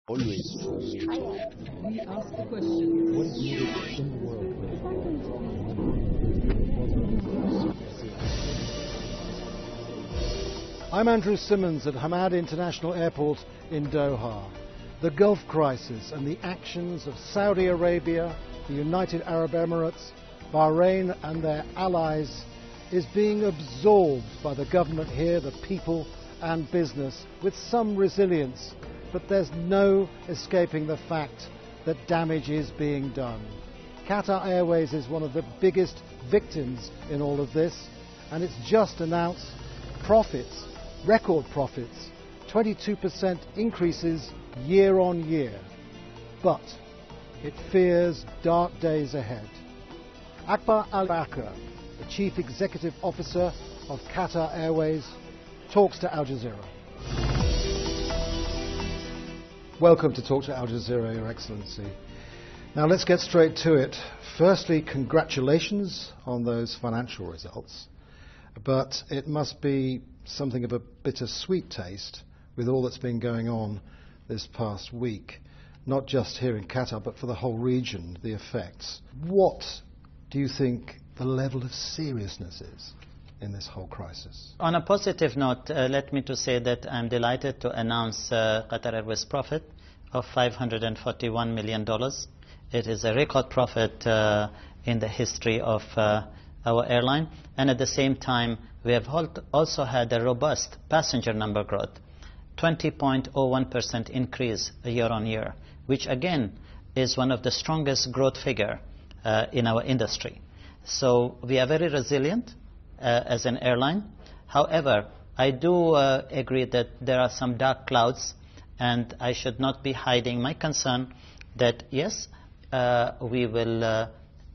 Always trust. We ask the question, what is needed in the world? I'm Andrew Simmons at Hamad International Airport in Doha. The Gulf crisis and the actions of Saudi Arabia, the United Arab Emirates, Bahrain and their allies is being absorbed by the government here, the people and business, with some resilience. But there's no escaping the fact that damage is being done. Qatar Airways is one of the biggest victims in all of this, and it's just announced profits, record profits, 22% increases year on year. But it fears dark days ahead. Akbar Al-Bakr, the Chief Executive Officer of Qatar Airways, talks to Al Jazeera. Welcome to Talk to Al Jazeera, Your Excellency. Now let's get straight to it. Firstly, congratulations on those financial results. But it must be something of a bittersweet taste with all that's been going on this past week. Not just here in Qatar, but for the whole region, the effects. What do you think the level of seriousness is in this whole crisis? On a positive note, let me to say that I'm delighted to announce Qatar Airways profit of $541 million. It is a record profit in the history of our airline, and at the same time we have also had a robust passenger number growth, 20.01% increase year on year, which again is one of the strongest growth figure in our industry. So we are very resilient as an airline. However, I do agree that there are some dark clouds, and I should not be hiding my concern that yes, we will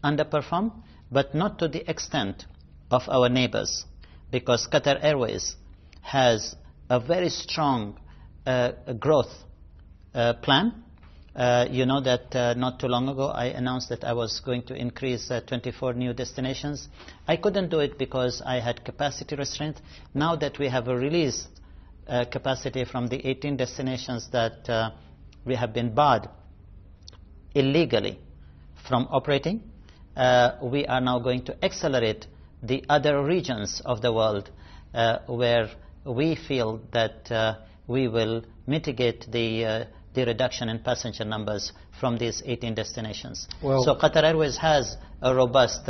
underperform, but not to the extent of our neighbors, because Qatar Airways has a very strong growth plan. You know that not too long ago I announced that I was going to increase 24 new destinations. I couldn't do it because I had capacity restraint. Now that we have released capacity from the 18 destinations that we have been barred illegally from operating, we are now going to accelerate the other regions of the world where we feel that we will mitigate the reduction in passenger numbers from these 18 destinations. Well, so Qatar Airways has a robust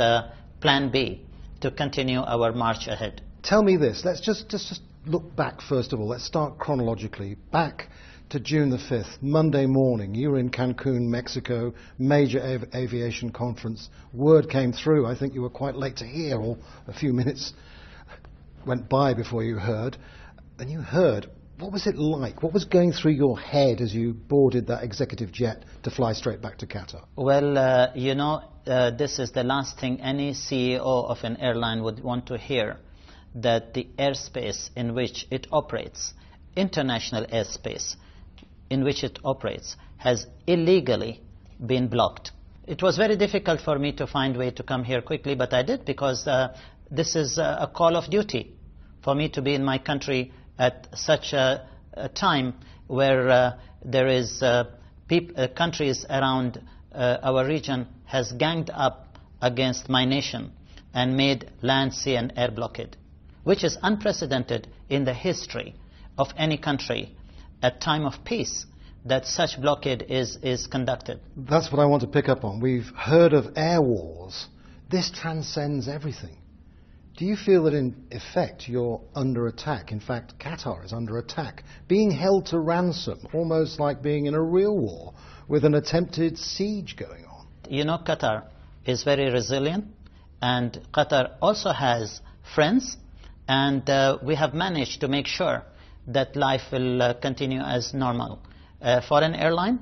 plan B to continue our march ahead. Tell me this, let's just look back first of all. Let's start chronologically. Back to June the 5th, Monday morning, you were in Cancun, Mexico, major aviation conference. Word came through, I think you were quite late to hear, or a few minutes went by before you heard. And you heard. What was it like? What was going through your head as you boarded that executive jet to fly straight back to Qatar? Well, you know, this is the last thing any CEO of an airline would want to hear, that the airspace in which it operates, international airspace in which it operates, has illegally been blocked. It was very difficult for me to find a way to come here quickly, but I did, because this is a call of duty for me to be in my country at such a time where there is countries around our region has ganged up against my nation and made land, sea and air blockade, which is unprecedented in the history of any country at time of peace, that such blockade is conducted. That's what I want to pick up on. We've heard of air wars. This transcends everything. Do you feel that in effect you're under attack? In fact, Qatar is under attack, being held to ransom, almost like being in a real war with an attempted siege going on. You know, Qatar is very resilient, and Qatar also has friends, and we have managed to make sure that life will continue as normal. For an airline,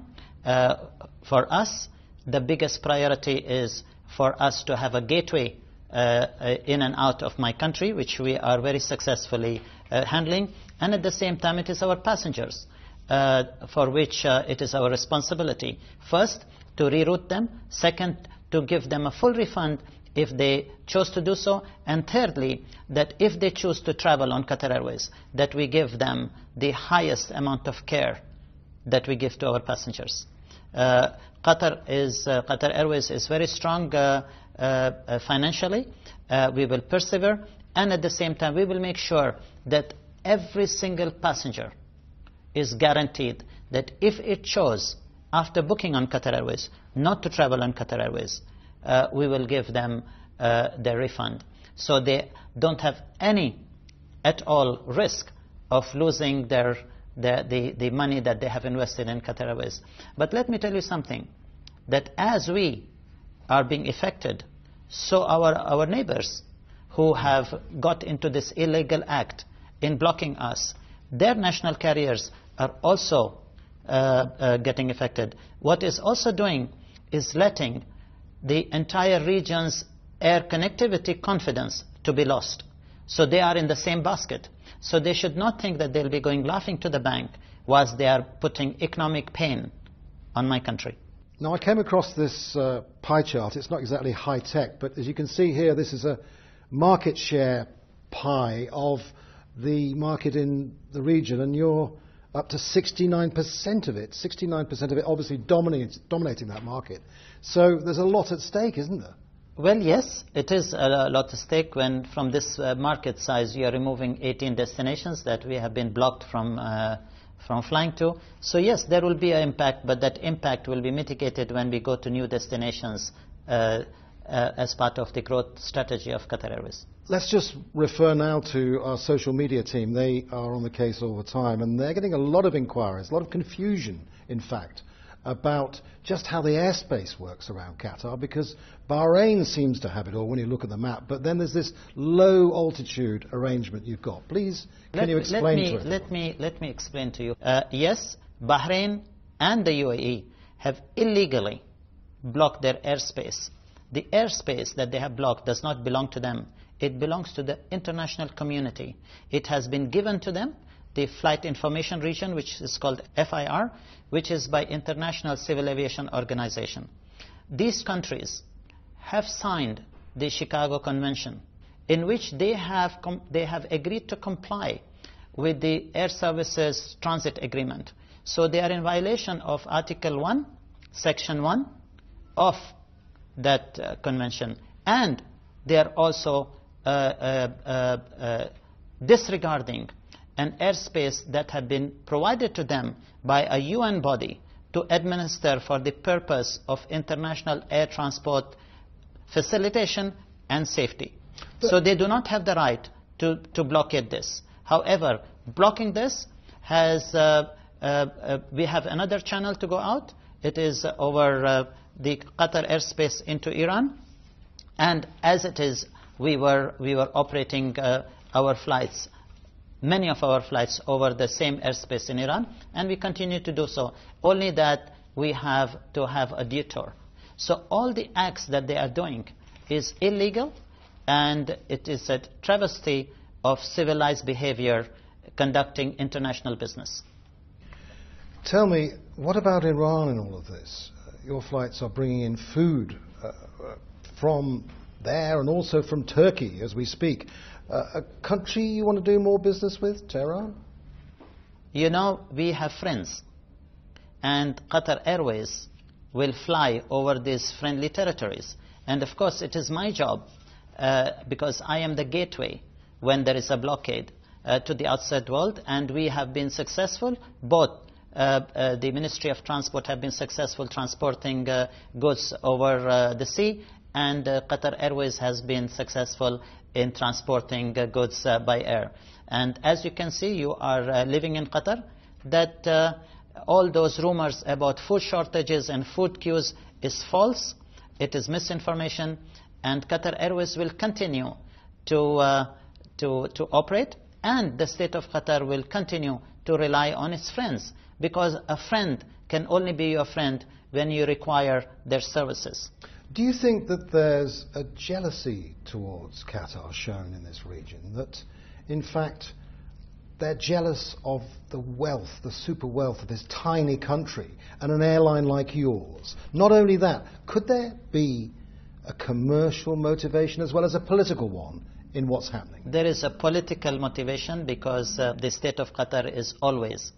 for us, the biggest priority is for us to have a gateway in and out of my country, which we are very successfully handling, and at the same time it is our passengers for which it is our responsibility, first to reroute them, second to give them a full refund if they chose to do so, and thirdly that if they choose to travel on Qatar Airways, that we give them the highest amount of care that we give to our passengers. Qatar Airways is very strong financially. We will persevere, and at the same time we will make sure that every single passenger is guaranteed that if it chose, after booking on Qatar Airways, not to travel on Qatar Airways, we will give them their refund. So they don't have any at all risk of losing the money that they have invested in Qatar Airways. But let me tell you something, that as we are being affected, so our neighbors who have got into this illegal act in blocking us, their national carriers are also getting affected. What is also doing is letting the entire region's air connectivity confidence to be lost. So they are in the same basket. So they should not think that they'll be going laughing to the bank whilst they are putting economic pain on my country. Now, I came across this pie chart. It's not exactly high tech, but as you can see here, this is a market share pie of the market in the region, and you're up to 69% of it. 69% of it obviously dominating that market. So there's a lot at stake, isn't there? Well, yes, it is a lot at stake when from this market size you are removing 18 destinations that we have been blocked from flying to. So yes, there will be an impact, but that impact will be mitigated when we go to new destinations as part of the growth strategy of Qatar Airways. Let's just refer now to our social media team. They are on the case all the time, and they're getting a lot of inquiries, a lot of confusion, in fact, about just how the airspace works around Qatar, because Bahrain seems to have it all when you look at the map, but then there's this low altitude arrangement you've got. Please, can you explain to us? Let me explain to you. Yes, Bahrain and the UAE have illegally blocked their airspace. The airspace that they have blocked does not belong to them. It belongs to the international community. It has been given to them, the Flight Information Region, which is called FIR, which is by International Civil Aviation Organization. These countries have signed the Chicago Convention, in which they have agreed to comply with the Air Services Transit Agreement. So they are in violation of Article 1, Section 1 of that convention, and they are also disregarding an airspace that had been provided to them by a UN body to administer for the purpose of international air transport facilitation and safety. So they do not have the right to blockade this. However, blocking this has, we have another channel to go out. It is over the Qatar airspace into Iran, and as it is, we were operating our flights, many of our flights over the same airspace in Iran, and we continue to do so, only that we have to have a detour. So all the acts that they are doing is illegal, and it is a travesty of civilized behavior conducting international business. Tell me, what about Iran in all of this? Your flights are bringing in food from there and also from Turkey as we speak. A country you want to do more business with, Tehran? You know, we have friends, and Qatar Airways will fly over these friendly territories. And of course, it is my job, because I am the gateway when there is a blockade to the outside world, and we have been successful. Both the Ministry of Transport have been successful transporting goods over the sea, and Qatar Airways has been successful in transporting goods by air. And as you can see, you are living in Qatar, that all those rumors about food shortages and food queues is false. It is misinformation, and Qatar Airways will continue to operate, and the state of Qatar will continue to rely on its friends, because a friend can only be your friend when you require their services. Do you think that there's a jealousy towards Qatar shown in this region, that in fact they're jealous of the wealth, the super wealth of this tiny country and an airline like yours? Not only that, could there be a commercial motivation as well as a political one in what's happening? There is a political motivation, because the state of Qatar is always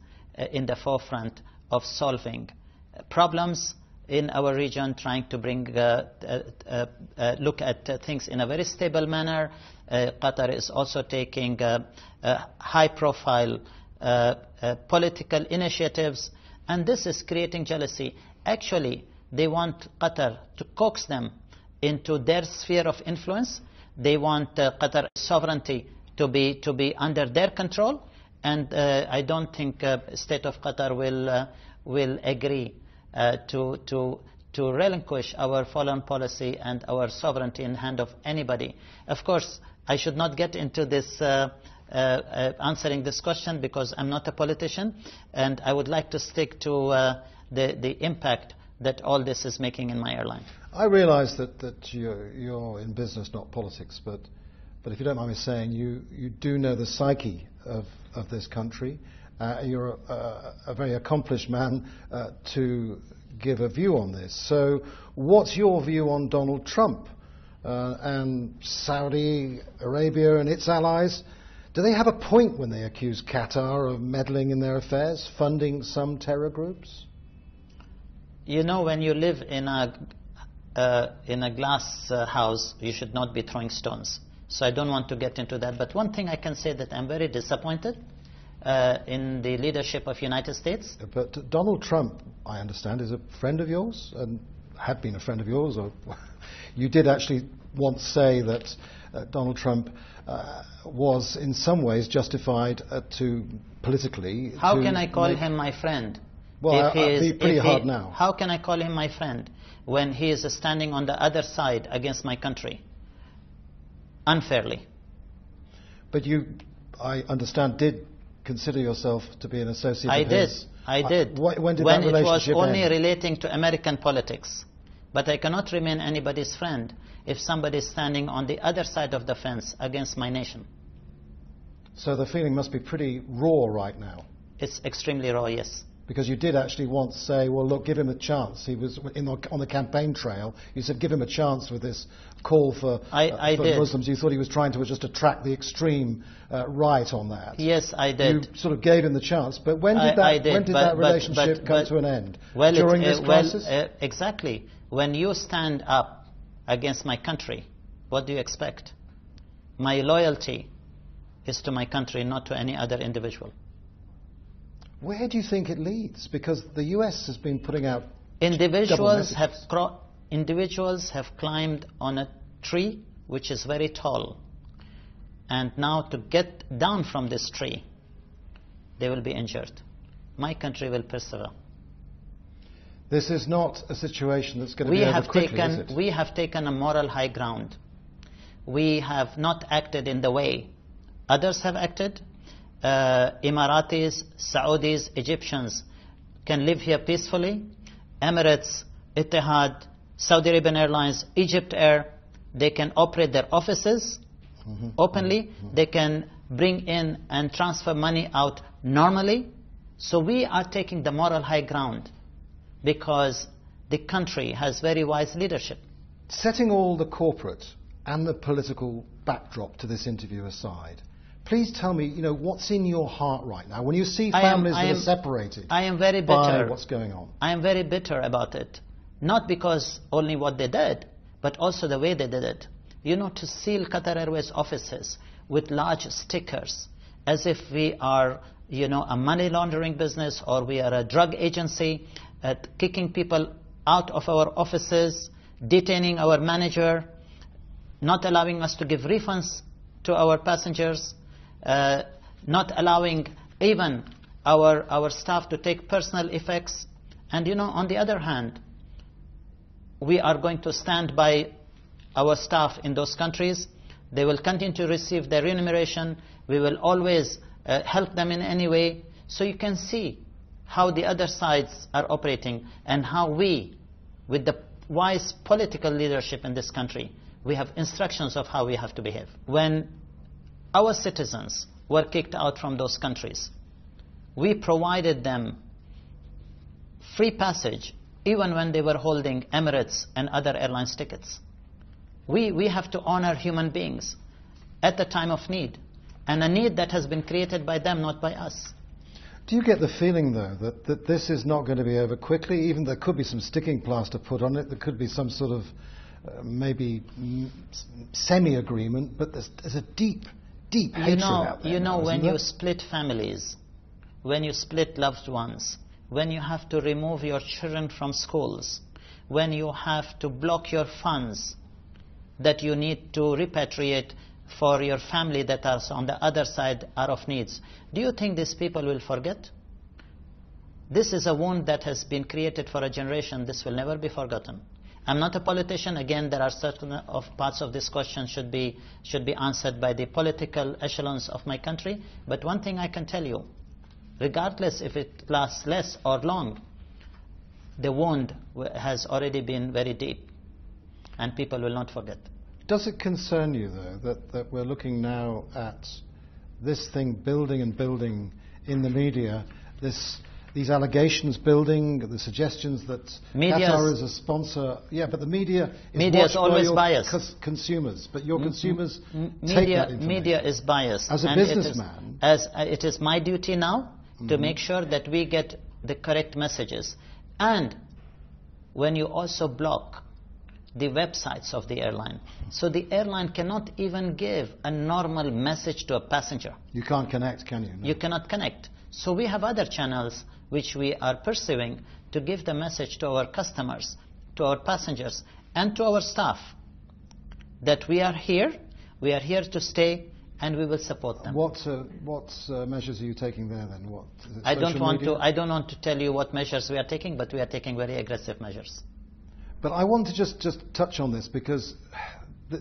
in the forefront of solving problems in our region, trying to bring look at things in a very stable manner. Qatar is also taking high-profile political initiatives, and this is creating jealousy. Actually, they want Qatar to coax them into their sphere of influence. They want Qatar sovereignty to be under their control, and I don't think state of Qatar will agree to relinquish our foreign policy and our sovereignty in the hand of anybody. Of course, I should not get into this answering this question because I'm not a politician, and I would like to stick to the impact that all this is making in my airline. I realise that you're in business, not politics, but if you don't mind me saying, you do know the psyche of this country. You're a very accomplished man to give a view on this. So what's your view on Donald Trump and Saudi Arabia and its allies? Do they have a point when they accuse Qatar of meddling in their affairs, funding some terror groups? You know, when you live in a glass house, you should not be throwing stones. So I don't want to get into that. But one thing I can say that I'm very disappointed in the leadership of United States. But Donald Trump, I understand, is a friend of yours and had been a friend of yours. Or you did actually once say that Donald Trump was in some ways justified politically. How can I call him my friend? Well, it'd be pretty hard now. How can I call him my friend when he is standing on the other side against my country unfairly? But you, I understand, did consider yourself to be an associate of his. I did. When did that relationship end? When it was only relating to American politics. But I cannot remain anybody's friend if somebody is standing on the other side of the fence against my nation. So the feeling must be pretty raw right now. It's extremely raw, yes. Because you did actually once say, well, look, give him a chance. He was on the campaign trail. You said, give him a chance with this call for Muslims. You thought he was trying to just attract the extreme right on that. Yes, I did. You sort of gave him the chance. But when did that relationship come to an end? Well, during this crisis? Exactly. When you stand up against my country, what do you expect? My loyalty is to my country, not to any other individual. Where do you think it leads? Because the US has been putting out individuals have climbed on a tree which is very tall, and now to get down from this tree they will be injured. My country will persevere. This is not a situation that's going to be over quickly, is it? We have taken a moral high ground. We have not acted in the way others have acted. Emiratis, Saudis, Egyptians can live here peacefully. Emirates, Etihad, Saudi Arabian Airlines, Egypt Air, they can operate their offices openly. They can bring in and transfer money out normally. So we are taking the moral high ground because the country has very wise leadership. Setting all the corporate and the political backdrop to this interview aside, please tell me, what's in your heart right now when you see families that are separated by what's going on? I am very bitter about it. Not because only what they did, but also the way they did it. To seal Qatar Airways offices with large stickers as if we are, a money laundering business or we are a drug agency, kicking people out of our offices, detaining our manager, not allowing us to give refunds to our passengers, not allowing even our staff to take personal effects. And on the other hand, we are going to stand by our staff in those countries. They will continue to receive their remuneration. We will always help them in any way. So you can see how the other sides are operating and how we, with the wise political leadership in this country, we have instructions of how we have to behave. When our citizens were kicked out from those countries, we provided them free passage even when they were holding Emirates and other airlines tickets. We have to honor human beings at the time of need, and a need that has been created by them, not by us. Do you get the feeling, though, that this is not going to be over quickly? Even there could be some sticking plaster put on it. There could be some sort of maybe semi-agreement, but there's a deep hatred out there. When you split families, when you split loved ones, when you have to remove your children from schools, when you have to block your funds that you need to repatriate for your family that are on the other side are of needs. Do you think these people will forget? This is a wound that has been created for a generation. This will never be forgotten. I'm not a politician. Again, there are certain parts of this question should be answered by the political echelons of my country. But one thing I can tell you, regardless if it lasts less or long, the wound has already been very deep, and people will not forget. Does it concern you, though, that we're looking now at this thing building and building in the media, these allegations building, the suggestions that Qatar is a sponsor? Yeah, but the media is always biased. Consumers, but your consumers take that information. Media is biased. As a businessman, it is my duty now to make sure that we get the correct messages. And when you also block the websites of the airline, so the airline cannot even give a normal message to a passenger. You can't connect, can you? No. You cannot connect. So we have other channels which we are pursuing to give the message to our customers, to our passengers, and to our staff that we are here to stay, and we will support them. What measures are you taking there then? I don't want to tell you what measures we are taking, but we are taking very aggressive measures. But I want to just touch on this, because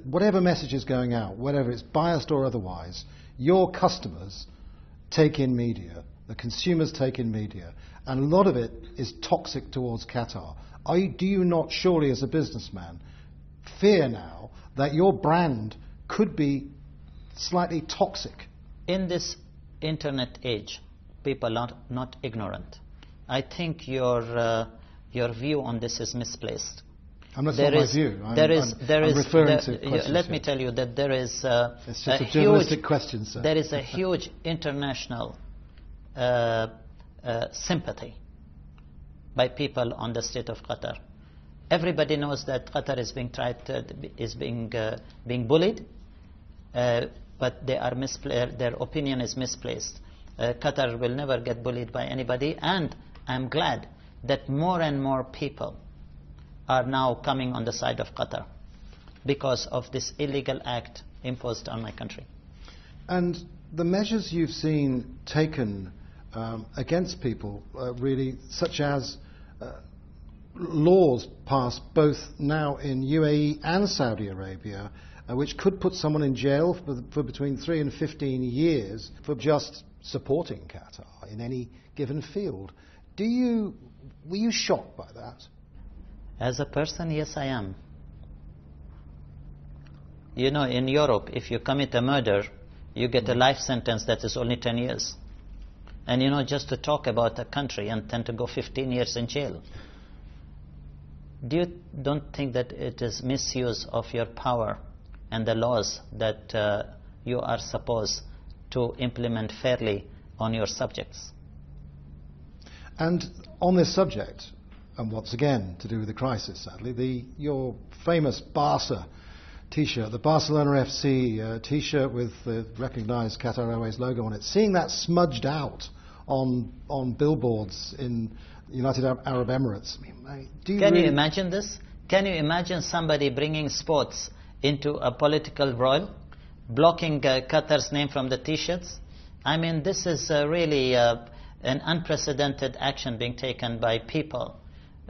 whatever message is going out, whether it's biased or otherwise, your customers take in media, the consumers take in media, and a lot of it is toxic towards Qatar. Do you not, surely as a businessman, fear now that your brand could be slightly toxic? In this internet age, people are not ignorant. I think your view on this is misplaced. I'm not saying my view. I'm referring to questions. Let me tell you that there is it's just a journalistic question, sir. There is a huge international sympathy by people on the state of Qatar. Everybody knows that Qatar is being bullied, but their opinion is misplaced. Qatar will never get bullied by anybody, and I'm glad that more and more people are now coming on the side of Qatar because of this illegal act imposed on my country. And the measures you've seen taken against people, really, such as laws passed both now in UAE and Saudi Arabia, which could put someone in jail for between 3 and 15 years for just supporting Qatar in any given field. Were you shocked by that? As a person, yes, I am. You know, in Europe, if you commit a murder, you get a life sentence that is only 10 years. And you know, just to talk about a country and tend to go 15 years in jail. Don't think that it is misuse of your power and the laws that you are supposed to implement fairly on your subjects? And on this subject, and once again to do with the crisis, sadly, your famous Barca T-shirt, the Barcelona FC T-shirt with the recognised Qatar Airways logo on it, seeing that smudged out on billboards in United Arab Emirates. I mean, Can you imagine this? Can you imagine somebody bringing sports into a political broil, blocking Qatar's name from the T-shirts? I mean, this is really an unprecedented action being taken by people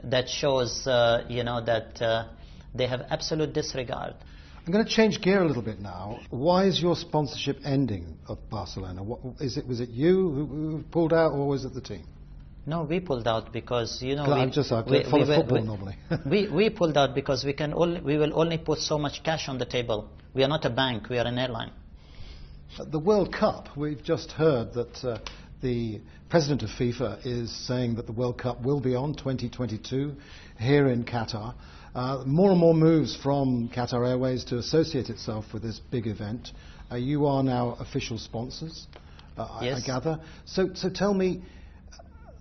that shows, that they have absolute disregard. I'm going to change gear a little bit now. Why is your sponsorship ending of Barcelona? Was it you who pulled out, or was it the team? No, we pulled out because I follow football normally. we pulled out because we will only put so much cash on the table. We are not a bank. We are an airline. The World Cup. We've just heard that the president of FIFA is saying that the World Cup will be on 2022 here in Qatar. More and more moves from Qatar Airways to associate itself with this big event. You are now official sponsors, yes. I gather. So tell me,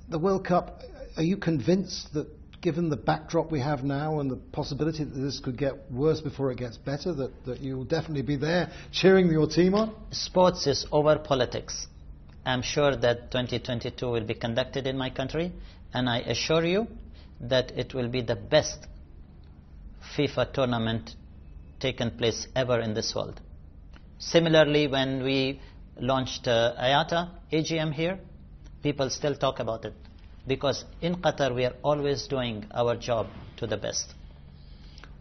the World Cup, are you convinced that given the backdrop we have now and the possibility that this could get worse before it gets better, that you'll definitely be there cheering your team on? Sports is over politics. I'm sure that 2022 will be conducted in my country, and I assure you that it will be the best FIFA tournament taken place ever in this world. Similarly, when we launched IATA AGM here, people still talk about it, because in Qatar we are always doing our job to the best.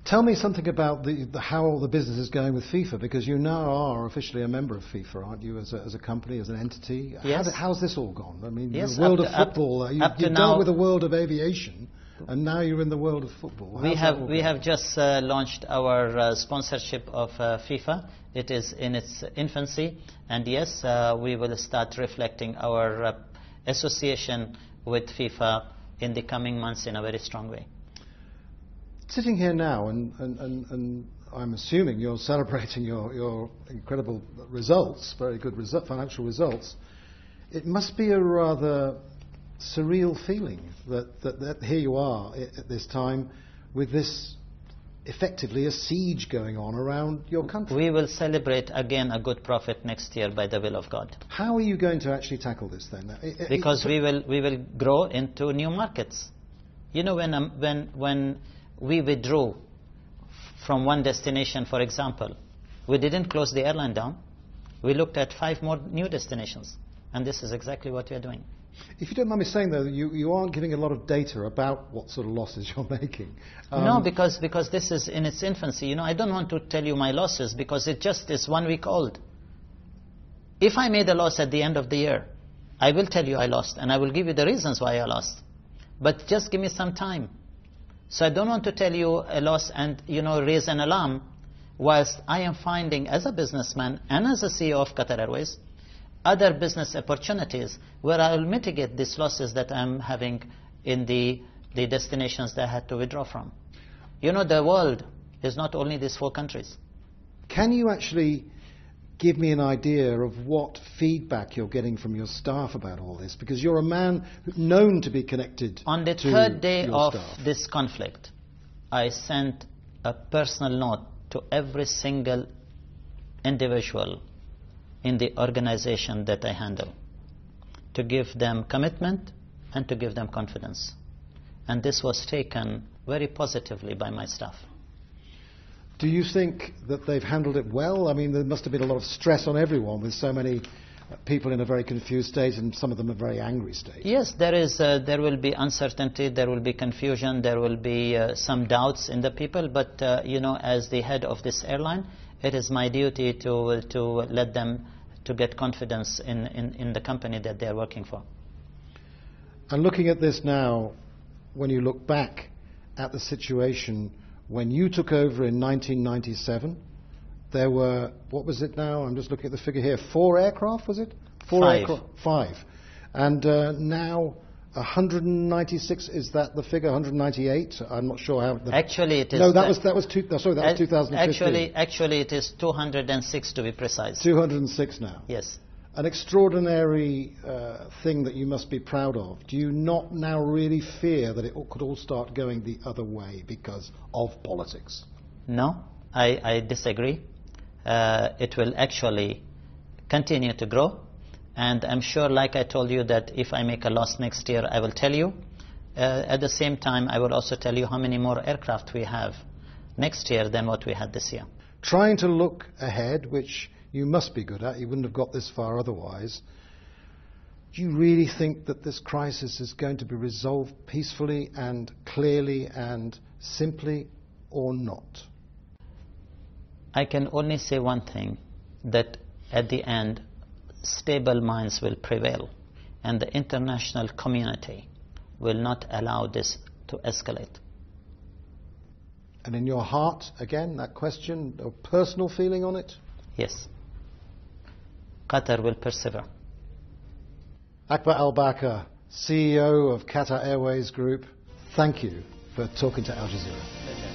Tell me something about how the business is going with FIFA, because you now are officially a member of FIFA, aren't you, as a company, as an entity? Yes. How's this all gone? I mean, Yes, the world of football, you dealt with the world of aviation, and now you're in the world of football. We have just launched our sponsorship of FIFA. It is in its infancy, and yes, we will start reflecting our association with FIFA in the coming months in a very strong way. Sitting here now, and I'm assuming you're celebrating your incredible results, very good financial results, it must be a rather surreal feeling that here you are at this time with this effectively a siege going on around your country. We will celebrate again a good profit next year by the will of God. How are you going to actually tackle this then? Because we will grow into new markets. You know, when we withdrew from one destination, for example, we didn't close the airline down. We looked at 5 more new destinations, and this is exactly what we are doing. If you don't mind me saying, though, you aren't giving a lot of data about what sort of losses you're making. No, because this is in its infancy. You know, I don't want to tell you my losses because it just is 1 week old. If I made a loss at the end of the year, I will tell you I lost, and I will give you the reasons why I lost. But just give me some time. So I don't want to tell you a loss and, raise an alarm, whilst I am finding, as a businessman and as a CEO of Qatar Airways, other business opportunities where I will mitigate these losses that I'm having in the destinations that I had to withdraw from. You know, the world is not only these 4 countries. Can you actually give me an idea of what feedback you're getting from your staff about all this? Because you're a man known to be connected on the to 3rd day of staff. This conflict, I sent a personal note to every single individual in the organization that I handle to give them commitment and to give them confidence. And this was taken very positively by my staff. Do you think that they've handled it well? I mean, there must have been a lot of stress on everyone with so many people in a very confused state and some of them a very angry state. Yes, there will be uncertainty, there will be confusion, there will be some doubts in the people, but as the head of this airline, it is my duty to let them to get confidence in the company that they are working for. And looking at this now, when you look back at the situation when you took over in 1997, there were, what was it now? I'm just looking at the figure here. 4 aircraft, was it? 4 5. aircraft. 5. And now 196, is that the figure? 198? I'm not sure how. Actually, it is. No, that was 2015. Actually, it is 206 to be precise. 206 now. Yes. An extraordinary thing that you must be proud of. Do you not now really fear that it could all start going the other way because of politics? No, I disagree. It will actually continue to grow. And I'm sure, like I told you, that if I make a loss next year, I will tell you. At the same time, I will also tell you how many more aircraft we have next year than what we had this year. Trying to look ahead, which you must be good at, you wouldn't have got this far otherwise. Do you really think that this crisis is going to be resolved peacefully and clearly and simply, or not? I can only say one thing, that at the end, stable minds will prevail, and the international community will not allow this to escalate. And in your heart, again, that question, a personal feeling on it? Yes. Qatar will persevere. Akbar Al-Bakr, CEO of Qatar Airways Group, thank you for talking to Al Jazeera.